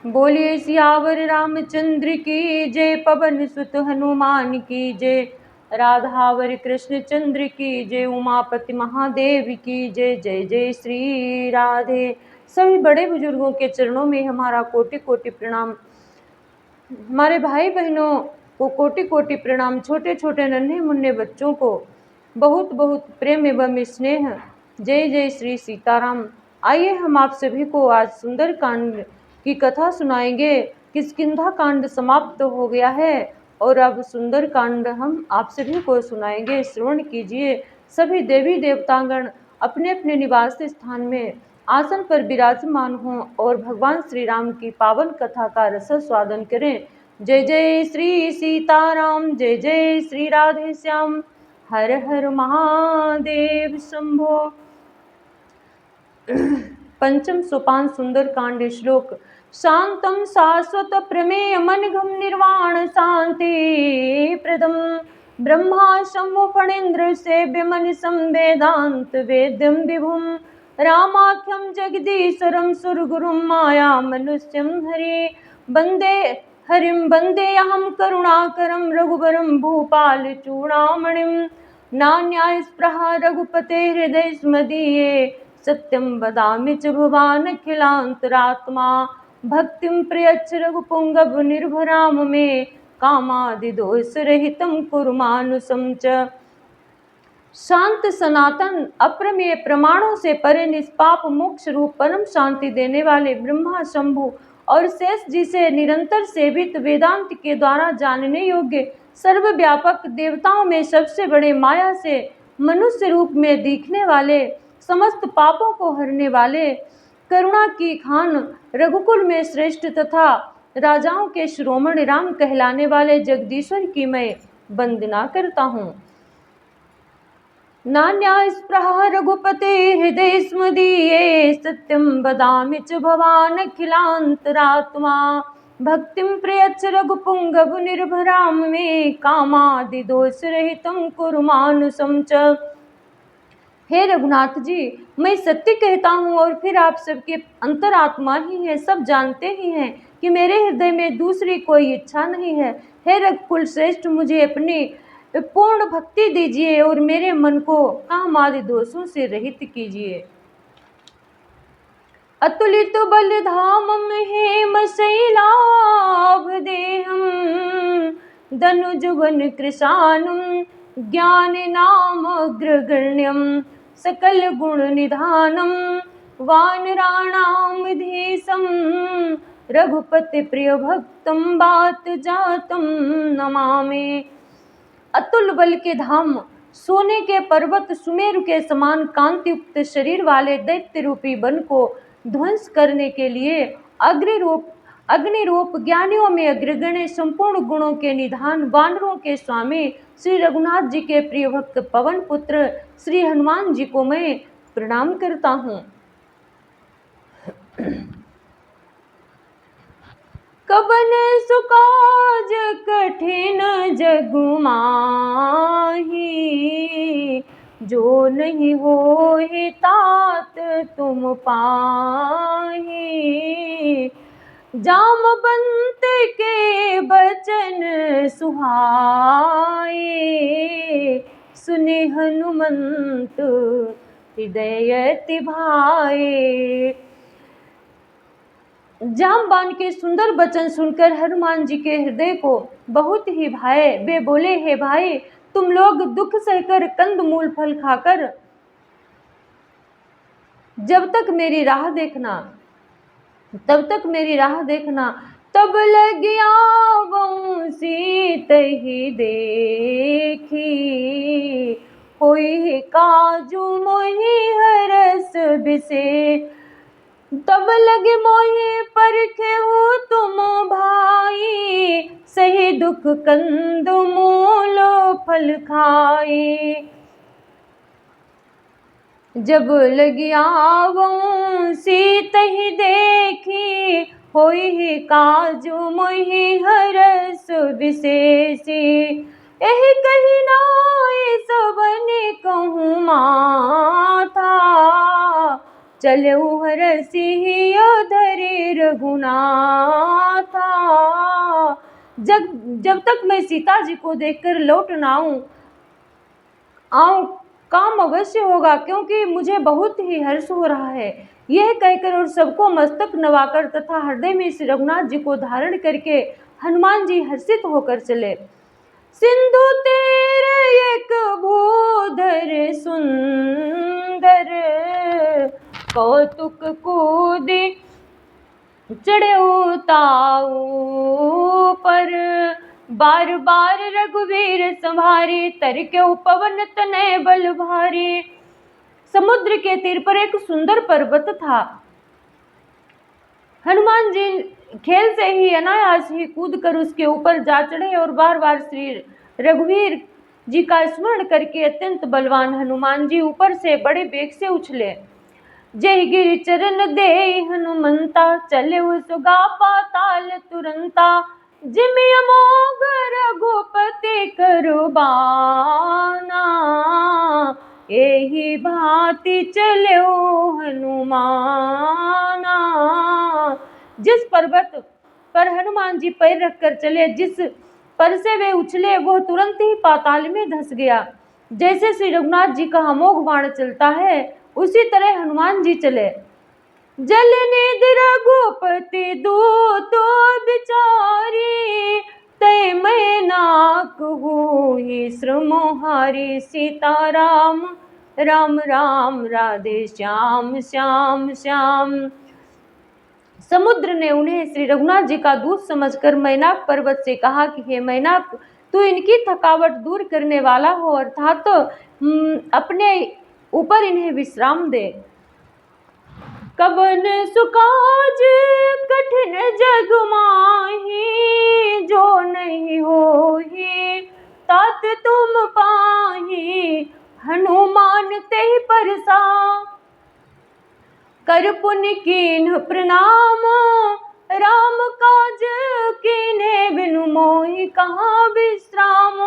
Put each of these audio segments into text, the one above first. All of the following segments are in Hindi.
बोलिए सियावर रामचंद्र की जय, पवन सुत हनुमान की जय, राधावर कृष्ण चंद्र की जय, उमापति महादेव की जय। जय जय श्री राधे। सभी बड़े बुजुर्गों के चरणों में हमारा कोटि कोटि प्रणाम। हमारे भाई बहनों को कोटि कोटि प्रणाम। छोटे छोटे नन्हे मुन्ने बच्चों को बहुत बहुत प्रेम एवं स्नेह। जय जय श्री सीताराम। आइए हम आप सभी को आज सुंदर कांड की कथा सुनाएंगे। किष्किंधा कांड समाप्त हो गया है और अब सुंदर कांड हम आप सभी को सुनाएंगे। श्रवण कीजिए। सभी देवी देवतागण अपने अपने निवास स्थान में आसन पर विराजमान हों और भगवान श्री राम की पावन कथा का रसास्वादन करें। जय जय श्री सीताराम, जय जय श्री राधे श्याम। हर हर महादेव शंभो। पंचम सोपान सुंदर कांड श्लोक। शांतम शाश्वत प्रमेय मनघम निर्वाण शांति प्रदम ब्रह्मा शंभु फणीन्द्र सेव्य मन संवेदांत वेद्यम विभुम रामाख्यम जगदीश्वरम सुरगुरुम माया मनुष्यम हरि वंदे हरिम वंदे अहम करुणाकरम रघुवरम भूपाल चूड़ामणिम नान्याय स्पृहा रघुपते हृदय स्मदीये सत्यम वदामि च भुवानखिलान्तरात्मा भक्तिं प्रयच्छ रघुपुंगव निर्भराम मे कामादिदोषरहितं कुरु मानुषं च। शांत सनातन अप्रमेय प्रमाणों से परे निष्पाप मोक्ष रूप परम शांति देने वाले ब्रह्मा शंभु और शेष जी से निरंतर सेवित वेदांत के द्वारा जानने योग्य सर्वव्यापक देवताओं में सबसे बड़े माया से मनुष्य रूप में दिखने वाले समस्त पापों को हरने वाले करुणा की खान रघुकुल में श्रेष्ठ तथा राजाओं के शिरोमणि राम कहलाने वाले जगदीश्वर की मैं वंदना करता हूँ। नान्या स्पृहा रघुपते हृदय स्मदीये सत्यम वदामि च भवानखिलान्तरात्मा भक्तिं प्रयच्छ रघुपुंगव निर्भराम मे कामादिदोषरहितं कुरु मानुषं च। हे रघुनाथ जी, मैं सत्य कहता हूँ और फिर आप सबके अंतरात्मा ही है, सब जानते ही हैं कि मेरे हृदय में दूसरी कोई इच्छा नहीं है। हे रघुकुल श्रेष्ठ, मुझे अपनी पूर्ण भक्ति दीजिए और मेरे मन को काम आदि दोषों से रहित कीजिए। अतुलित बल धामम हेम शैलाभ देहम धनुजवन कृशानुम ज्ञान नाम अग्रगण्यम सकल गुण निधानम वानराणाम धीसम रघुपति प्रिय भक्तम बात जातम नमामि। अतुल बल के धाम, सोने के पर्वत सुमेरु के समान कांतियुक्त शरीर वाले दैत्य रूपी वन को ध्वंस करने के लिए अग्निरूप ज्ञानियों में अग्रगण्य संपूर्ण गुणों के निधान वानरों के स्वामी श्री रघुनाथ जी के प्रिय भक्त पवन पुत्र श्री हनुमान जी को मैं प्रणाम करता हूँ। कबन सुकाज कठिन जगु माही जो नहीं होहि तात तुम पाही जामवंत के बचन सुहाए सुने हनुमंत हृदय तिभाए। जामबान के सुंदर वचन सुनकर हनुमान जी के हृदय को बहुत ही भाए। वे बोले, हे भाई, तुम लोग दुख सहकर कंद मूल फल खाकर जब तक मेरी राह देखना, तब तक मेरी राह देखना। तब लगिया सीत ही देखी होई काजू मोहि हरस बिसे तब लगे मोहि परखे हो तुम भाई सही दुख कंद मूल फल खाए। जब लगिया सीत ही देखी होई काजू मोहि हरस विशेषी एहि कही नाय सबने कहूँ माथा चलऊ हरसि धरे रघुनाथा। जब तक मैं सीता जी को देखकर लौट न आऊं काम अवश्य होगा, क्योंकि मुझे बहुत ही हर्ष हो रहा है। यह कहकर और सबको मस्तक नवाकर तथा हृदय में श्री रघुनाथ जी को धारण करके हनुमान जी हर्षित होकर चले। सिंधु तीर एक भूधर सुंदर, कौतुक कूदी चढ़े ताऊ पर। बार बार रघुवीर संभारी, तरक्यो पवन तनय बल भारी। समुद्र के तीर पर एक सुंदर पर्वत था। हनुमान जी खेल से ही अनायास ही कूद कर उसके ऊपर जा चढ़े और बार बार श्री रघुवीर जी का स्मरण करके अत्यंत बलवान हनुमान जी ऊपर से बड़े वेग से उछले। जय गिरि चरण दे हनुमंता, चले सुगा पाताल तुरंता। जिमि अमोघ रघुपति कुरबाना, एहि भांति चलो हनुमाना। जिस पर्वत पर हनुमान जी पैर रखकर चले, जिस पर से वे उछले, वो तुरंत ही पाताल में धंस गया। जैसे श्री रघुनाथ जी का अमोघ बाण चलता है, उसी तरह हनुमान जी चले। जल निधि रघुपति दूत बिचारी, तय मैं नाक हुई श्रमोहारी। सीताराम राम राम राधे श्याम श्याम श्याम। समुद्र ने उन्हें श्री रघुनाथ जी का दूत समझकर मैनाक पर्वत से कहा कि हे मैनाक, तू इनकी थकावट दूर करने वाला हो, अर्थात अपने ऊपर इन्हें विश्राम दे। कवन सुकाज कठिन जग माही, जो नहीं होही तात तुम पाही। हनुमान तेहि परसा, कर पुनि कीन्ह प्रणाम। राम काज कीन्हे बिनु मोहि कहाँ विश्राम।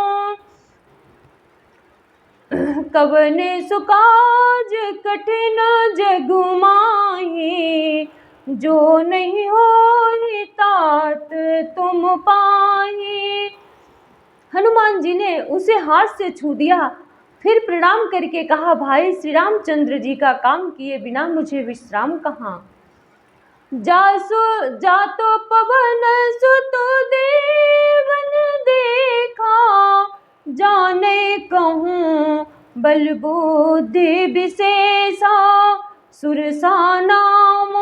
कवन सुकाज कठिन जग माही, जो नहीं होहि तात तुम पाही। हनुमान जी ने उसे हाथ से छू दिया, फिर प्रणाम करके कहा, भाई श्री रामचंद्र जी का काम किए बिना मुझे विश्राम कहाँ। जातो पवन सुत देवन देखा, जाने कहूँ बल बुद्धि विशेषा। सुरसा नाम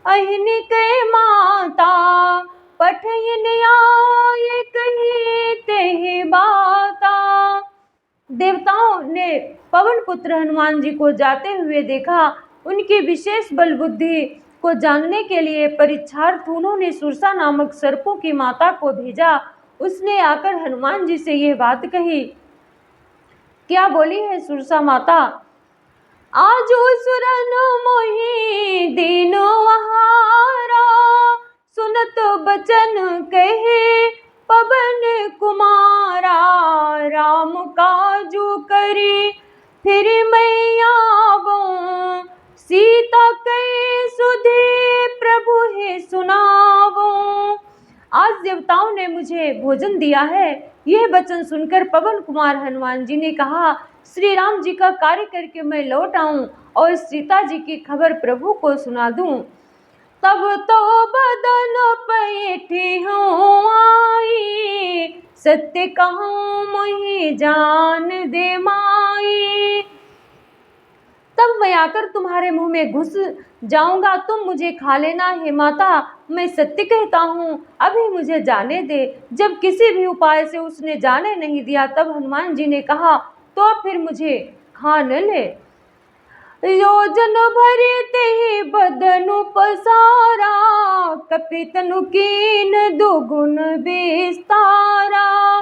अहिनिक माता, पठयन आए कही तेहि बाता। देवताओं ने पवन पुत्र हनुमान जी को जाते हुए देखा। उनकी विशेष बल बुद्धि को जानने के लिए परीक्षार्थ उन्होंने सुरसा नामक सर्पों की माता को भेजा। उसने आकर हनुमान जी से यह बात कही। क्या बोली है सुरसा माता? आज सुरन मोहि दीनो आहारा, सुनत बचन कहे पवन कुमारा। राम काजू करी फिर मैं आवूं, सीता के सुधे प्रभु हे सुनावूं। आज देवताओं ने मुझे भोजन दिया है। यह वचन सुनकर पवन कुमार हनुमान जी ने कहा, श्री राम जी का कार्य करके मैं लौट आऊं और सीता जी की खबर प्रभु को सुना दूं। तब तो बदन पैठी हूँ आई, सत्य कहूँ मोहि जान दे माई। तब मैं आकर तुम्हारे मुंह में घुस जाऊंगा, तुम मुझे खा लेना। हे माता, मैं सत्य कहता हूँ, अभी मुझे जाने दे। जब किसी भी उपाय से उसने जाने नहीं दिया, तब हनुमान जी ने कहा, तो फिर मुझे खा न ले। योजन भरी तेहि बदनु पसारा, कपि तनु कीन दुगुन विस्तारा।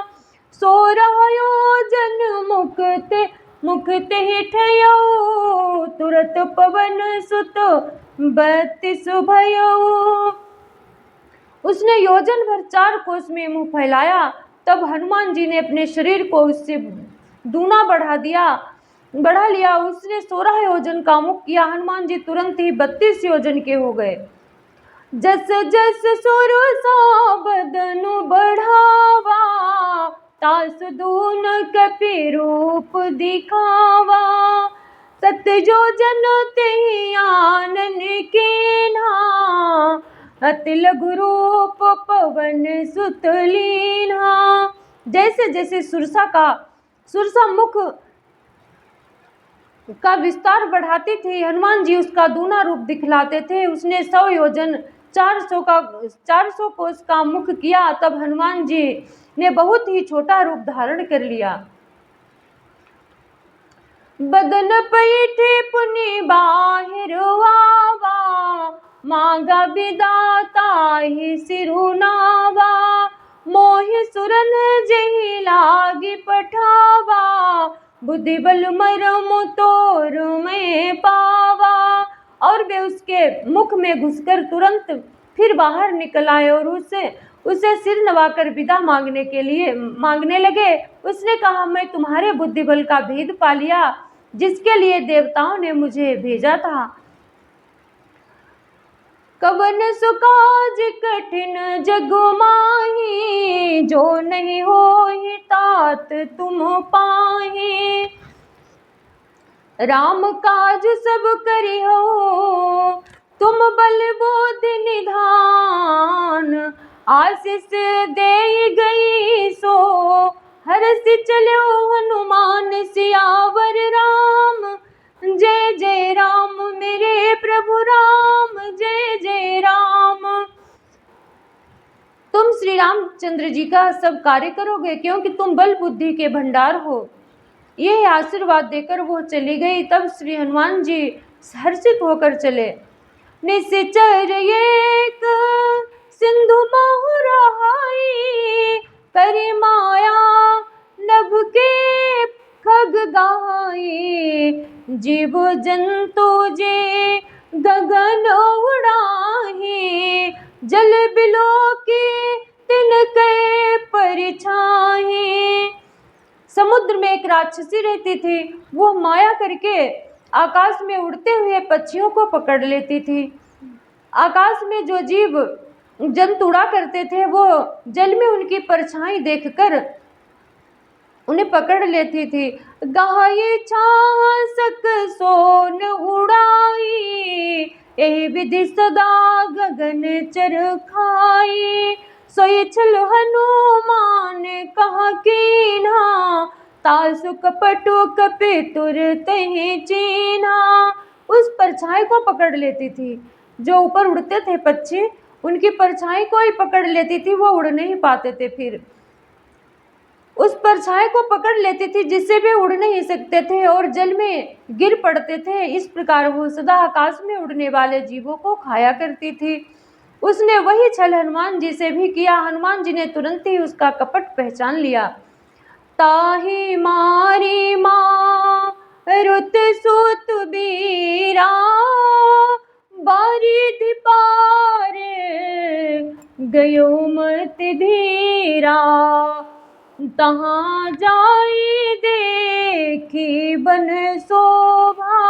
16 योजन मुख तेहि ठयऊ, तुरत पवन सुत 32 भयऊ। उसने योजन भर 4 कोस में मुंह फैलाया। तब हनुमान जी ने अपने शरीर को उससे दूना बढ़ा दिया। बढ़ा लिया। उसने 16 योजन का मुख किया, हनुमान जी तुरंत ही 32 योजन के हो गए। जस जस सुरसा बदनु बढ़ावा, तास दून कपि रूप दिखावा। सत योजन तेहि आनन कीन्हा, अति लघु रूप पवन सुत लीन्हा। जैसे जैसे सुरसा मुख का विस्तार बढ़ाते थे, हनुमान जी उसका दूना रूप दिखलाते थे। उसने 100 योजन 400 कोस का मुख किया, तब हनुमान जी ने बहुत ही छोटा रूप धारण कर लिया। बदन पैठे पुनि बाहिर आवा, मांगा विदाता ही सिरुनावा। मोहि सुरन जेहि लागी पठावा, बुद्धि बल मरम तोर में पावा। और वे उसके मुख में घुसकर तुरंत फिर बाहर निकल आए और उसे सिर नवाकर विदा मांगने लगे। उसने कहा, मैं तुम्हारे बुद्धि बल का भेद पा लिया, जिसके लिए देवताओं ने मुझे भेजा था। कवन सुकाज कठिन जग माही, जो नहीं होहि तात तुम पाही। राम काज सब करिहो, तुम बल बुद्धि निधान। आशीष दे गई सो, हरषि चलो हनुमान सियावर राम। जय जय राम मेरे प्रभु राम, जय जय राम। तुम श्री रामचंद्र जी का सब कार्य करोगे, क्योंकि तुम बल बुद्धि के भंडार हो। यह आशीर्वाद देकर वो चली गई। तब श्री हनुमान जी हर्षित होकर चले। निश्चर एक सिंधु महु रहाई, करि माया नभ के खग गाई। जीव जंतु जे गगन उड़ाही, जल बिलो के तिनके परिछाही। समुद्र में एक राक्षसी रहती थी। वो माया करके आकाश में उड़ते हुए पक्षियों को पकड़ लेती थी। आकाश में जो जीव जंतु उड़ा करते थे, वो जल में उनकी परछाई देखकर उन्हें पकड़ लेती थी। गाये छासक सोन उड़ाई, एहि विधि सदा गगन चरखाई। सोई छल हनुमान कहा कीन्हा, तासु कपटु कपि तुर तहि चीन्हा। उस परछाई को पकड़ लेती थी। जो ऊपर उड़ते थे पक्षी, उनकी परछाई को ही पकड़ लेती थी, वो उड़ नहीं पाते थे। फिर उस परछाई को पकड़ लेती थी, जिससे वे उड़ नहीं सकते थे और जल में गिर पड़ते थे। इस प्रकार वो सदा आकाश में उड़ने वाले जीवों को खाया करती थी। उसने वही छल हनुमान जी से भी किया। हनुमान जी ने तुरंत ही उसका कपट पहचान लिया। ताहि मारी मारुत सुत बीरा, बारिधि पार गयो मति धीरा। तहाँ जाई देखी बन शोभा,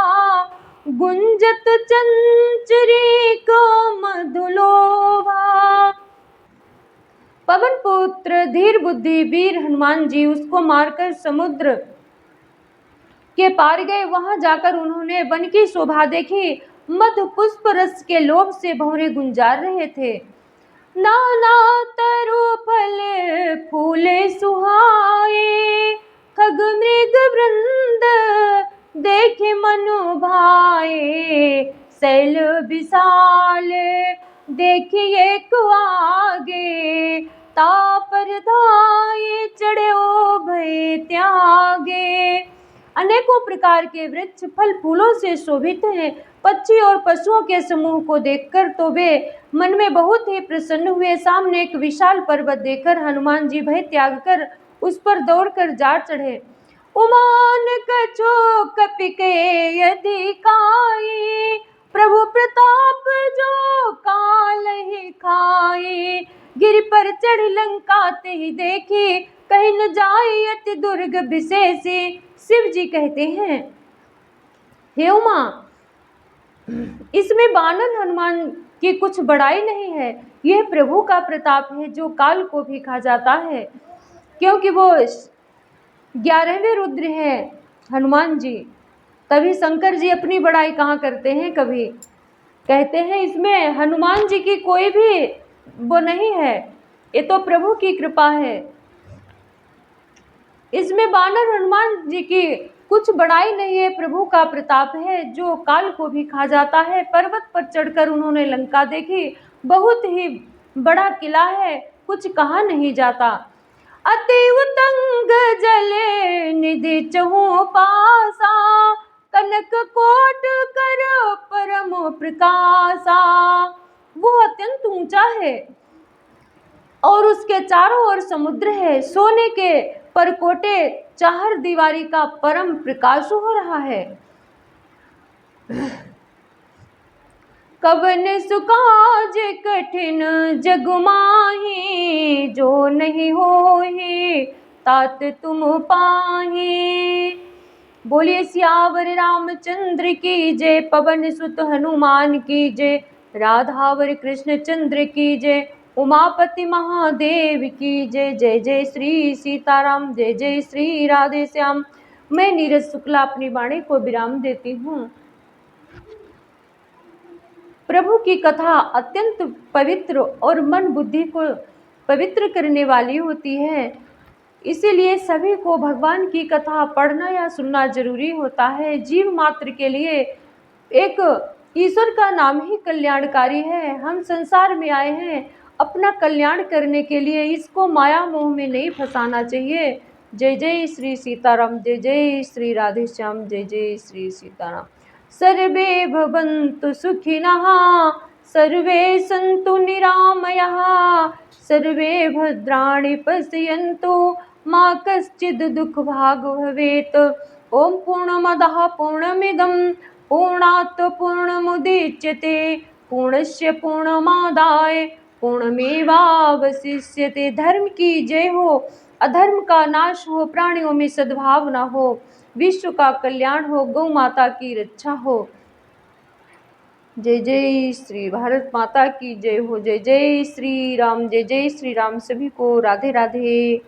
गुंजत चंचरी को मधुलोभा। पवन पुत्र धीर बुद्धि वीर हनुमान जी उसको मारकर समुद्र के पार गए। वहां जाकर उन्होंने वन की शोभा देखी। मधु पुष्प रस के लोभ से भंवरे गुंजार रहे थे। नाना तरु फल फूल सुहाए, खग मृग वृंद देखे मनु भाए। शैल विशाल देखिए को आगे, तापर धाये चढ़ो भय त्यागे। अनेकों प्रकार के वृक्ष फल फूलों से शोभित हैं। पक्षी और पशुओं के समूह को देखकर तो वे मन में बहुत ही प्रसन्न हुए। सामने एक विशाल पर्वत देखकर हनुमान जी भय त्याग कर उस पर दौड़कर जा चढ़े। उमान कछो कपि के अधिकाई, प्रभु प्रताप जो काल ही खाई। गिरि पर चढ़ लंका ते ही देखी, कहीं न जाई अति दुर्ग विशेषी। शिव जी कहते हैं, हे उमा, इसमें बानर हनुमान की कुछ बड़ाई नहीं है, यह प्रभु का प्रताप है जो काल को भी खा जाता है, क्योंकि वो 11वें रुद्र है हनुमान जी। तभी शंकर जी अपनी बड़ाई कहाँ करते हैं कभी, कहते हैं इसमें हनुमान जी की कोई भी वो नहीं है, ये तो प्रभु की कृपा है। इसमें बानर हनुमान जी की कुछ बड़ाई नहीं है, प्रभु का प्रताप है जो काल को भी खा जाता है। पर्वत पर चढ़कर उन्होंने लंका देखी, बहुत ही बड़ा किला है, कुछ कहा नहीं जाता। अति उतंग जले निधि चहु पासा, कनक कोट कर परम प्रकाशा। वो अत्यंत ऊंचा है और उसके चारों ओर समुद्र है, सोने के परकोटे चार दीवारी का परम प्रकाश हो रहा है। कवन सुकाज कठिन जग माही, जो नहीं होहि तात तुम पाही। बोलिए सियावर रामचंद्र की जय, पवन सुत हनुमान की जय, राधावर कृष्ण चंद्र की जय, उमापति महादेव की जय। जय जय श्री सीताराम, जय जय श्री राधे श्याम। मैं नीरज शुक्ला अपनी वाणी को विराम देती हूँ। प्रभु की कथा अत्यंत पवित्र और मन बुद्धि को पवित्र करने वाली होती है, इसीलिए सभी को भगवान की कथा पढ़ना या सुनना जरूरी होता है। जीव मात्र के लिए एक ईश्वर का नाम ही कल्याणकारी है। हम संसार में आए हैं अपना कल्याण करने के लिए, इसको माया मोह में नहीं फंसाना चाहिए। जय जय श्री सीताराम, जय जय श्री राधे श्याम, जय जय श्री सीताराम। सर्वे भवन्तु सुखिनः, सर्वे सन्तु निरामयाः, सर्वे भद्राणि पश्यन्तु मा कश्चित् दुःखभाग् भवेत्। ॐ पूर्णमदः पूर्णमिदं पूर्णात् पूर्णमुदच्यते, पूर्णस्य पूर्णमादाय पूर्णमेवावशिष्यते। धर्म की जय हो, अधर्म का नाश हो, प्राणियों में सद्भावना हो, विश्व का कल्याण हो, गौ माता की रक्षा हो। जय जय श्री भारत माता की जय हो। जय जय श्री राम, जय जय श्री राम। सभी को राधे राधे।